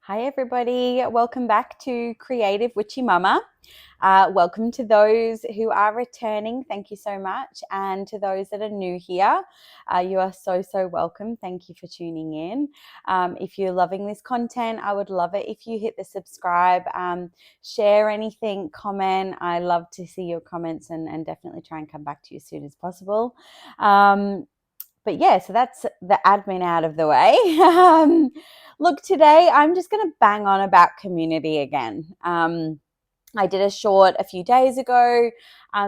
Hi, everybody. Welcome back to Creative Witchy Mumma. Welcome to those who are returning. Thank you so much. And to those that are new here, you are so welcome. Thank you for tuning in. If you're loving this content, I would love it if you hit the subscribe, share anything, comment. I love to see your comments and definitely try and come back to you as soon as possible. But yeah, so that's the admin out of the way. Look, today I'm just going to bang on about community again. I did a short a few days ago,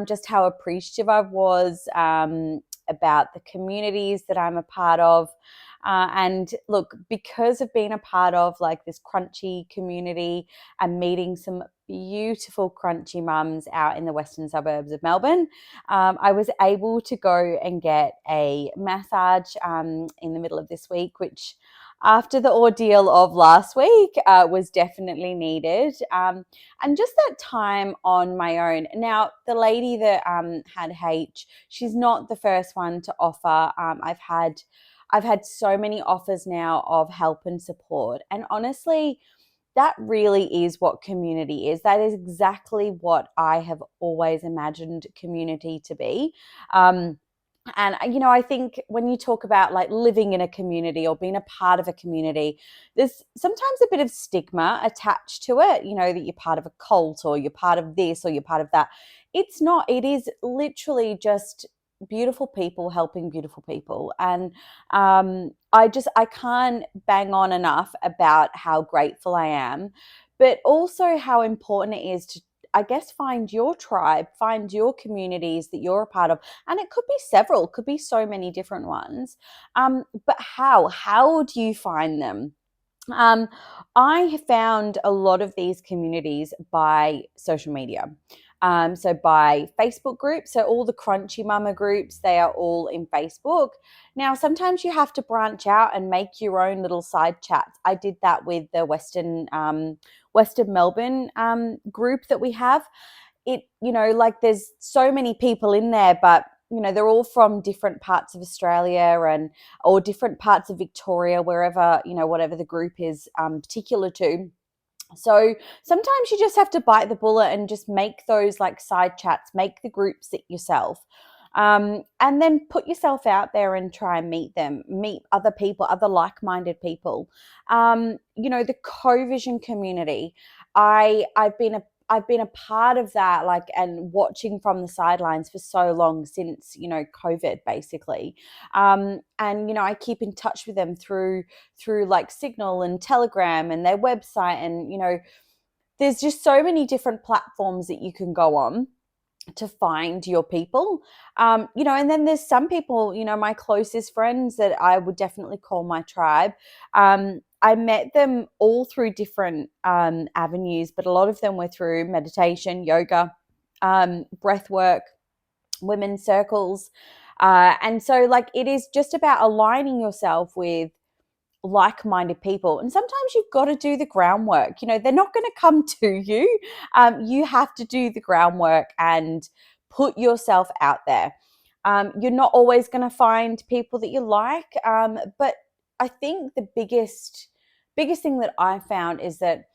just how appreciative I was about the communities that I'm a part of. And look, because of being a part of like this crunchy community and meeting some beautiful crunchy mums out in the western suburbs of Melbourne, I was able to go and get a massage in the middle of this week, which after the ordeal of last week was definitely needed. And just that time on my own. Now, the lady that had H, she's not the first one to offer. I've had so many offers now of help and support, and honestly, that really is what community is. That is exactly what I have always imagined community to be. And I think when you talk about like living in a community or being a part of a community, there's sometimes a bit of stigma attached to it, that you're part of a cult or you're part of this or you're part of that. It's not. It is literally just beautiful people helping beautiful people. And I can't bang on enough about how grateful I am, but also how important it is to, I guess, find your tribe, find your communities that you're a part of. And it could be several, could be so many different ones. But how do you find them? um, I have found a lot of these communities by social media. So by Facebook groups, so all the Crunchy Mama groups, they are all in Facebook. Now, sometimes you have to branch out and make your own little side chats. I did that with the Western Melbourne group that we have. Like there's so many people in there, but they're all from different parts of Australia or different parts of Victoria, wherever, whatever the group is particular to. So sometimes you just have to bite the bullet and just make those like side chats, make the groups it yourself. And then put yourself out there and try and meet other people, other like-minded people. The co-vision community. I've been a part of that, like, and watching from the sidelines for so long since, COVID basically. And I keep in touch with them through like Signal and Telegram and their website. And, there's just so many different platforms that you can go on to find your people. And then there's some people, my closest friends that I would definitely call my tribe. I met them all through different avenues, but a lot of them were through meditation, yoga, breath work, women's circles. And so like it is just about aligning yourself with like-minded people, and sometimes you've got to do the groundwork. They're not going to come to you. You have to do the groundwork and put yourself out there. You're not always going to find people that you like, but I think the biggest thing that I found is that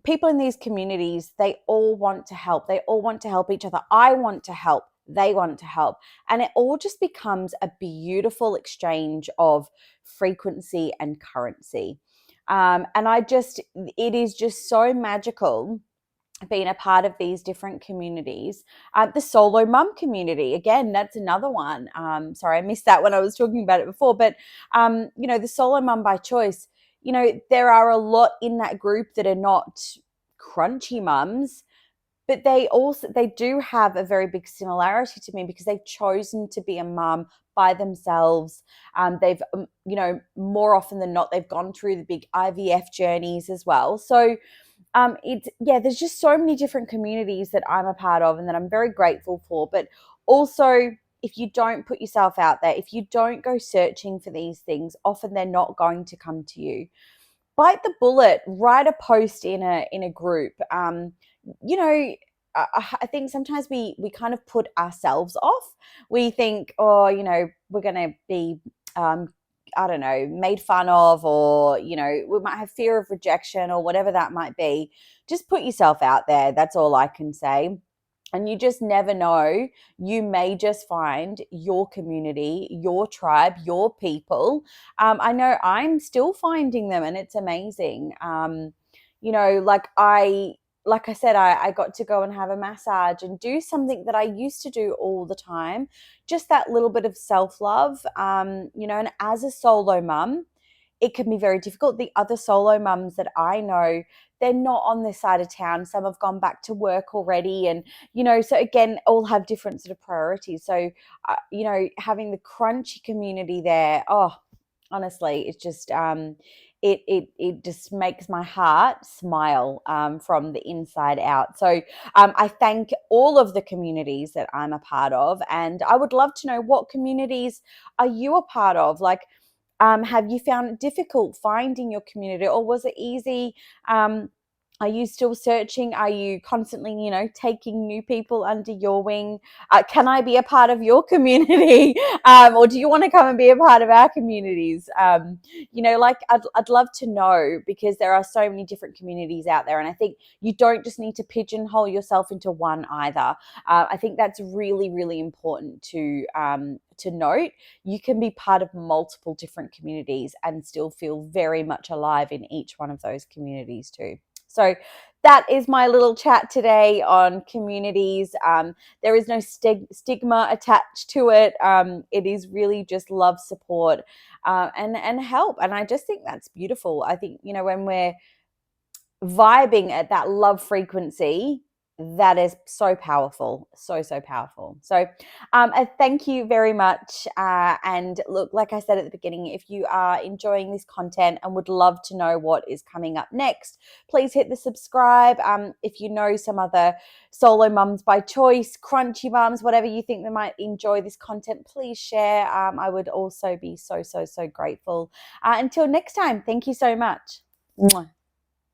people in these communities, they all want to help. They all want to help each other. I want to help. They want to help. And it all just becomes a beautiful exchange of frequency and currency. It is just so magical being a part of these different communities. The solo mum community, again, that's another one. Sorry, I missed that when I was talking about it before. But, the solo mum by choice, there are a lot in that group that are not crunchy mums, but they do have a very big similarity to me because they've chosen to be a mum by themselves. They've more often than not, they've gone through the big IVF journeys as well. So there's just so many different communities that I'm a part of and that I'm very grateful for. But also, if you don't put yourself out there, if you don't go searching for these things, often they're not going to come to you. Bite the bullet, write a post in a group. You know, I think sometimes we kind of put ourselves off. We think, oh, we're going to be I don't know, made fun of, or, you know, we might have fear of rejection or whatever that might be. Just put yourself out there. That's all I can say. And you just never know. You may just find your community, your tribe, your people. I know I'm still finding them, and it's amazing. You know, like I said, I got to go and have a massage and do something that I used to do all the time. Just that little bit of self love. You know, and as a solo mum, it can be very difficult. The other solo mums that I know, they're not on this side of town. Some have gone back to work already. And, you know, so again, all have different sort of priorities. So, you know, having the crunchy community there, oh, honestly, it's just, it just makes my heart smile from the inside out. So I thank all of the communities that I'm a part of. And I would love to know, what communities are you a part of? Like, have you found it difficult finding your community, or was it easy? Are you still searching? Are you constantly, you know, taking new people under your wing? Can I be a part of your community? Or do you want to come and be a part of our communities? You know, like I'd love to know, because there are so many different communities out there. And I think you don't just need to pigeonhole yourself into one either. I think that's really, really important to note. You can be part of multiple different communities and still feel very much alive in each one of those communities too. So that is my little chat today on communities. There is no stigma attached to it. It is really just love, support, and help. And I just think that's beautiful. I think, you know, when we're vibing at that love frequency, that is so powerful, so powerful. So thank you very much, and look, like I said at the beginning, if you are enjoying this content and would love to know what is coming up next, please hit the subscribe. If you know some other solo mums by choice, crunchy mums, whatever you think they might enjoy this content, please share. I would also be so grateful. Until next time, thank you so much. Mwah.